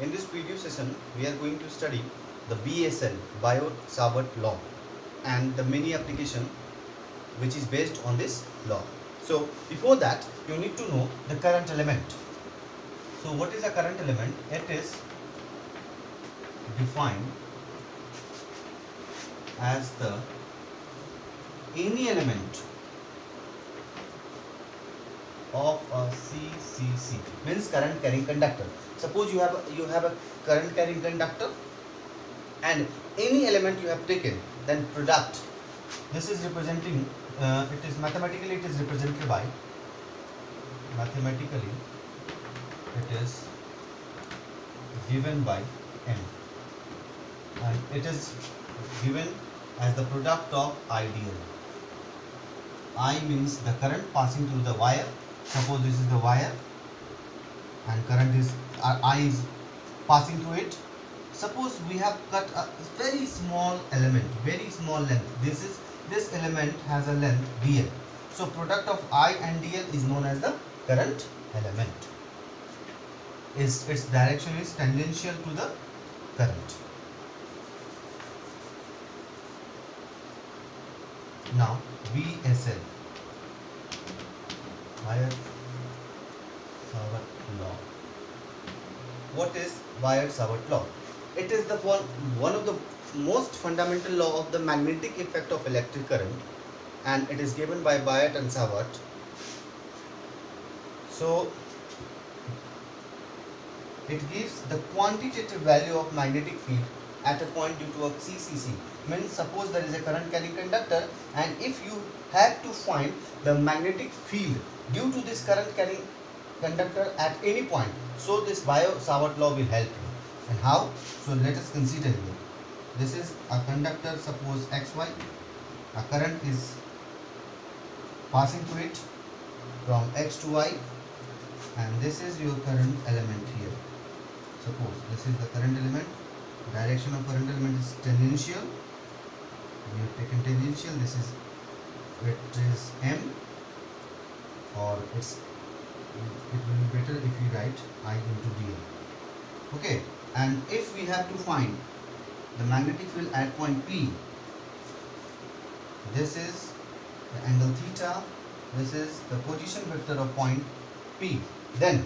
In this video session, we are going to study the BSL, Biot-Savart law, and the many application which is based on this law. So before that, you need to know the current element. So what is a current element? It is defined as the any element of a CCC, means current carrying conductor. Suppose you have a current carrying conductor and any element you have taken, then product. This is representing. It is mathematically it is represented by mathematically it is given by M, and it is given as the product of ideal. I means the current passing through the wire. Suppose this is the wire and current is I is passing through it. Suppose we have cut a very small element, very small length. This element has a length dl. So product of I and dl is known as the current element. Its direction is tangential to the current. Now BSL, Biot-Savart law. What is Biot-Savart law? It is the one of the most fundamental law of the magnetic effect of electric current, and it is given by Biot and Savart. So it gives the quantitative value of magnetic field at a point due to a CCC. Means suppose there is a current carrying conductor, and if you have to find the magnetic field due to this current carrying conductor at any point, so this Biot-Savart law will help you. And how? So let us consider here. This is a conductor, suppose XY. A current is passing through it from X to Y, and this is your current element here. Suppose this is the current element. Direction of current element is tangential. We have taken tangential. It is M, or it will be better if we write I into dl. Okay, and if we have to find the magnetic field at point P, this is the angle theta, this is the position vector of point P. Then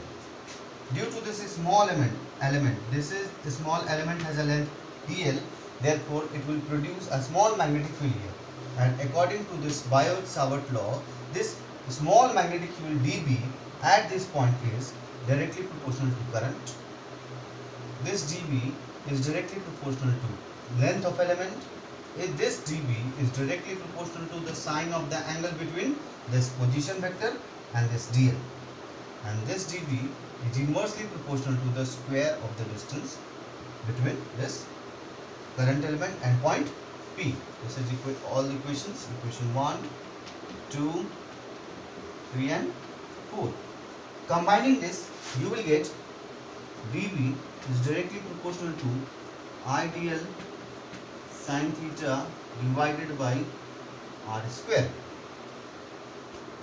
due to this small element, this is the small element has a length dl, therefore it will produce a small magnetic field here. And according to this Biot-Savart law, this small magnetic field dB at this point is directly proportional to current. This dB is directly proportional to length of element. If this dB is directly proportional to the sine of the angle between this position vector and this dl, and this dB is inversely proportional to the square of the distance between this current element and point P. This is all the equations, equation 1, 2, 3 and 4. Combining this, you will get dB is directly proportional to ideal sin theta divided by r square.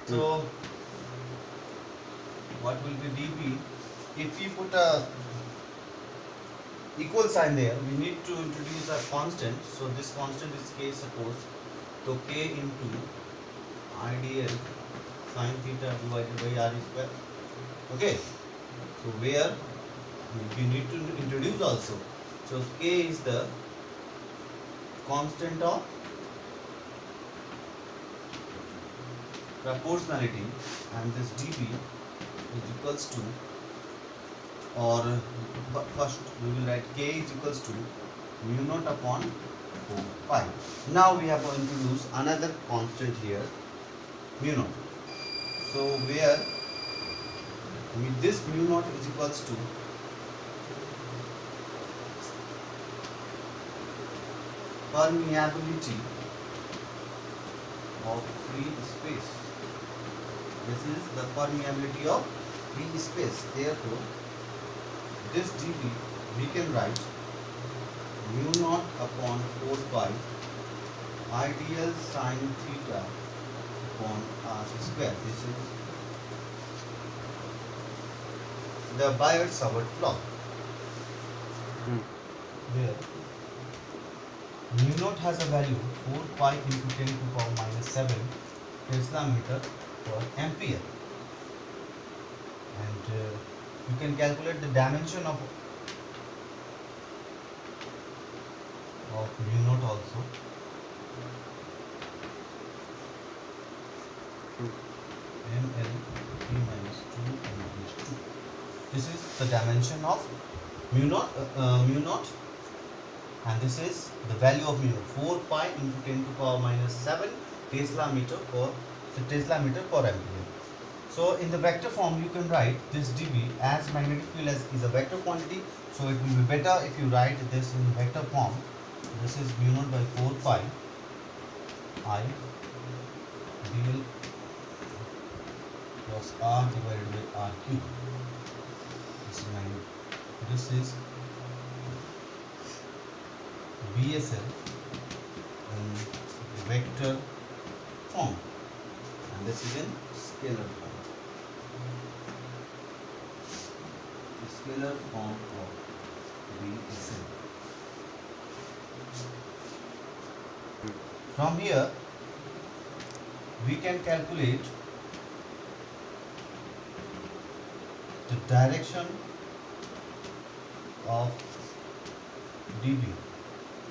So what will be dB? If we put a equal sign there, we need to introduce a constant. So this constant is k, suppose. So k into ideal sin theta divided by r square. Okay. So where we need to introduce also. So k is the constant of proportionality, and this dB is equals to, or first we will write k is equals to mu naught upon 4 pi. Now we have to introduce another constant here, mu naught. So where this mu naught is equals to permeability of free space. This is the permeability of free space. Therefore, this dB we can write mu naught upon 4 pi ideal sin theta upon r square. This is the Biot-Savart law. where mu naught has a value 4 pi into 10 to the power minus 7 Tesla meter per ampere, and you can calculate the dimension of mu naught also. ml p minus 2 and minus 2. This is the dimension of mu naught, and this is the value of mu naught, 4 pi into 10 to the power minus 7 Tesla meter per ampere. So in the vector form you can write this dB as magnetic field is a vector quantity, so it will be better if you write this in vector form. This is mu naught by 4 pi I dl plus r divided by r cube. This is BSL in vector form, and this is in scalar form. The scalar form of BSL. From here we can calculate the direction of dB.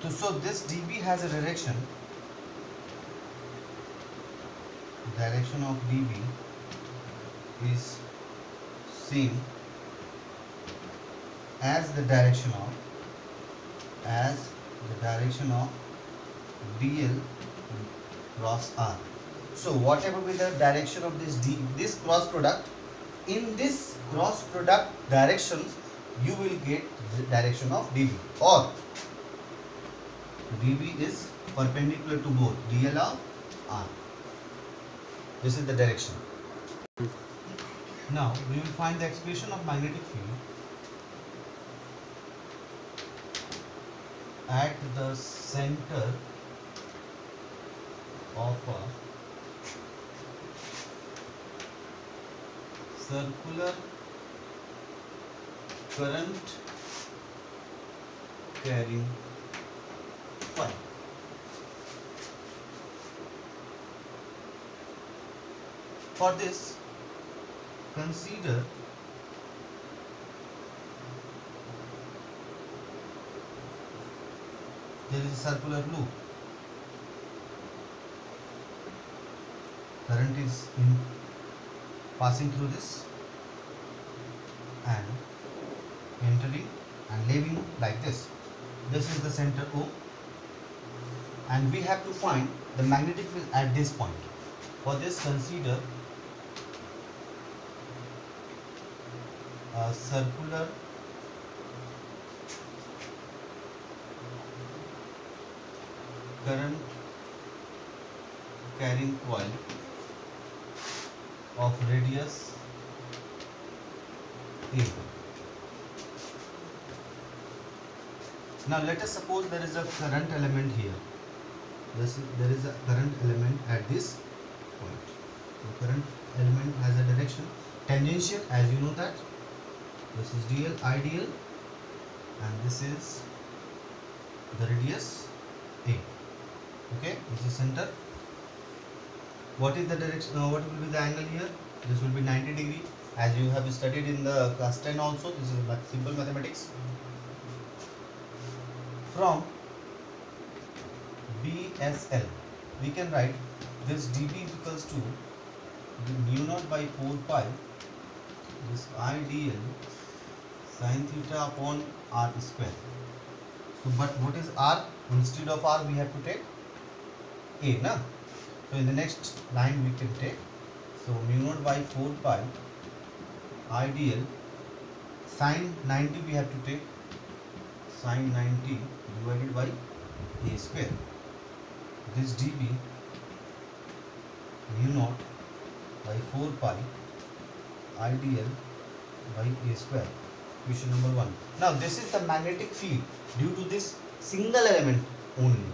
So this dB has a direction. Direction of dB is same as the direction of dl cross r. So whatever be the direction of this cross product, in this cross product directions you will get the direction of dB, or dB is perpendicular to both dl or r. This is the direction. Now we will find the expression of magnetic field at the center of a circular current carrying coil. For this, consider there is a circular loop. Current is passing through this and entering and leaving like this. This is the center O, and we have to find the magnetic field at this point. For this, consider a circular current carrying coil of radius A. Now let us suppose there is a current element here. There is a current element at this point. So current element has a direction tangential, as you know that. This is dl, ideal, and this is the radius A. Okay, this is center. What is the direction? What will be the angle here? This will be 90 degree, as you have studied in the class 10 also. This is simple mathematics. From BSL, we can write this dB equals to mu naught by 4 pi this I dl sin theta upon r square. So, but what is r? Instead of r, we have to take A, na? So, in the next line we can take, so mu naught by 4 pi I dl sin 90, we have to take sin 90 divided by A square. This dB mu naught by 4 pi I dl by A square. Question number 1. Now this is the magnetic field due to this single element only.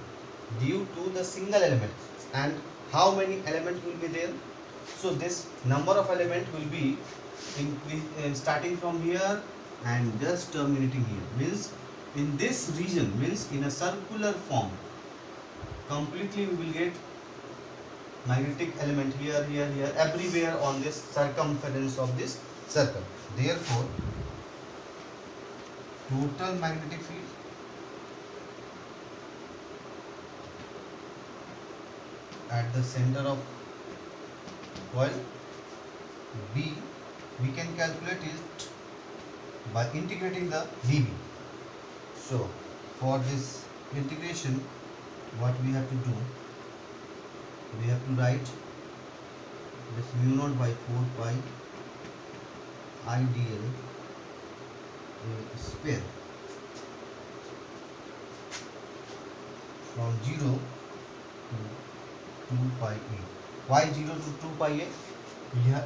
Due to the single element. And how many elements will be there? So this number of elements will be starting from here and just terminating here. Means in this region, means in a circular form, completely we will get magnetic element here, here, here, everywhere on this circumference of this circle. Therefore, total magnetic field at the center of coil B, we can calculate it by integrating the dB. So for this integration, what we have to do, we have to write this mu naught by 4 pi IDL square from 0 to 2 pi a. Why 0 to 2 pi a?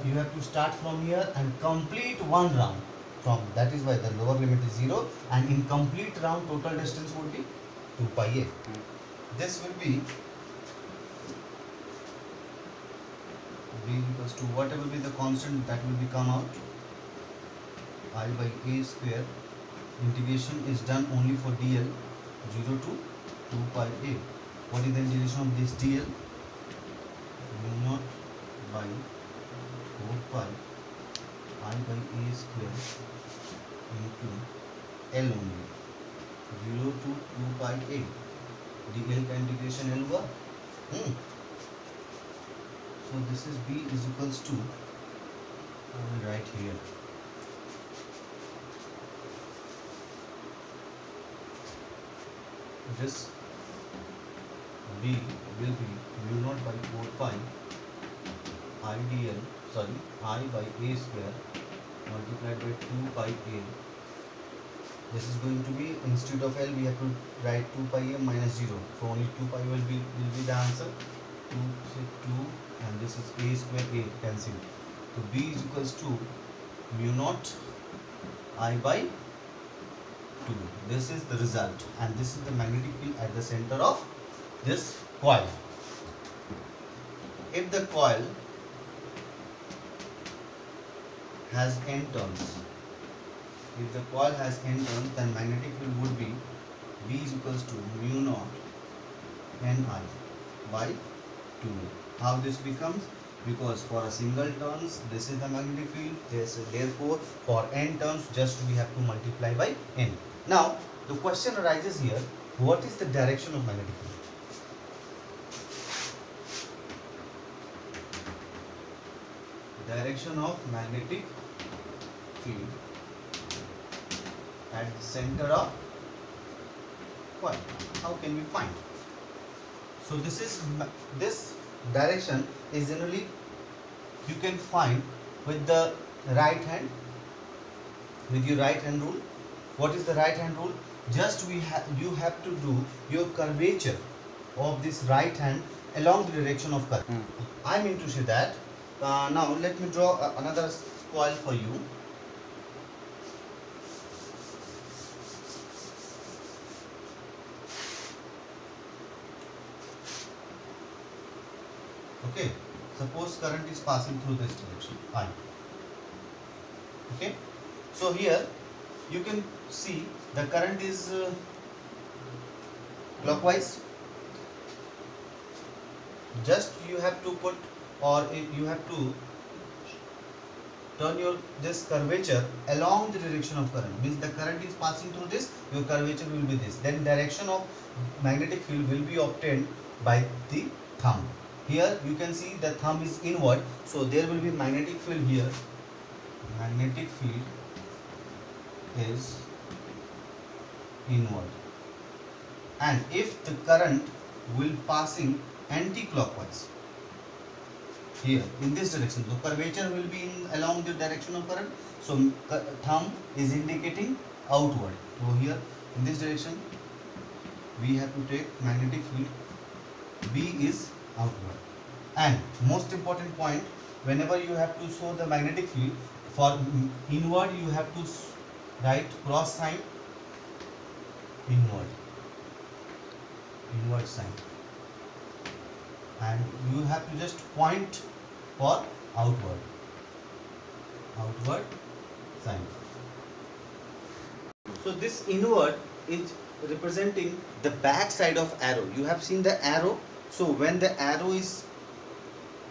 You have to start from here and complete one round from, that is why the lower limit is 0, and in complete round total distance would be 2 pi a. This will be B equals to whatever will be the constant that will be come out, I by a square. Integration is done only for dl 0 to 2 pi a. What is the integration of this dl? Mu naught by 4 pi I by a square into L only 0 to 2 pi a. dl का integration L हुआ. So this is B is equals to, I will write here, this B will be mu naught by 4 pi IDL, I by a square multiplied by 2 pi a. This is going to be, instead of L we have to write 2 pi a minus 0. So only 2 pi will be the answer. 2 and this is a square, a cancelled. So B is equals to mu naught I by 2. This is the result, and this is the magnetic field at the center of this coil. If the coil has n turns, then magnetic field would be B is equals to mu naught Ni by 2. How this becomes? Because for a single turns, this is the magnetic field. Therefore, for n turns, just we have to multiply by n. Now, the question arises here: what is the direction of magnetic field? Direction of magnetic field at the center of coil. How can we find? So this direction is generally you can find with the right hand, with your right hand rule. What is the right hand rule? Just you have to do your curvature of this right hand along the direction of current. I mean to say that now let me draw another coil for you. Okay, suppose current is passing through this direction, I. Okay, so here you can see the current is clockwise. Just you have to put, or you have to turn this curvature along the direction of current. Means the current is passing through this, your curvature will be this. Then direction of magnetic field will be obtained by the thumb. Here you can see the thumb is inward, so there will be magnetic field here. Magnetic field is inward, and if the current will passing anti-clockwise here in this direction, so curvature will be along the direction of current, so thumb is indicating outward. So here in this direction we have to take magnetic field, B is outward. And most important point, whenever you have to show the magnetic field for inward, you have to write cross sign, inward sign, and you have to just point for outward sign. So this inward is representing the back side of arrow. You have seen the arrow. So when the arrow is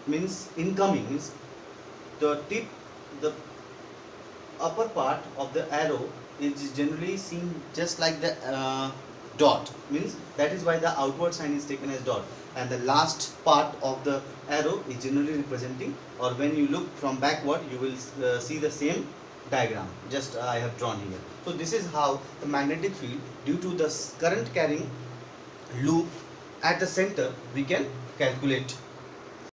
means incoming, means the tip, the upper part of the arrow is generally seen just like the dot, means that is why the outward sign is taken as dot, and the last part of the arrow is generally representing, or when you look from backward you will see the same diagram just I have drawn here. So this is how the magnetic field, due to the current carrying loop at the center, we can calculate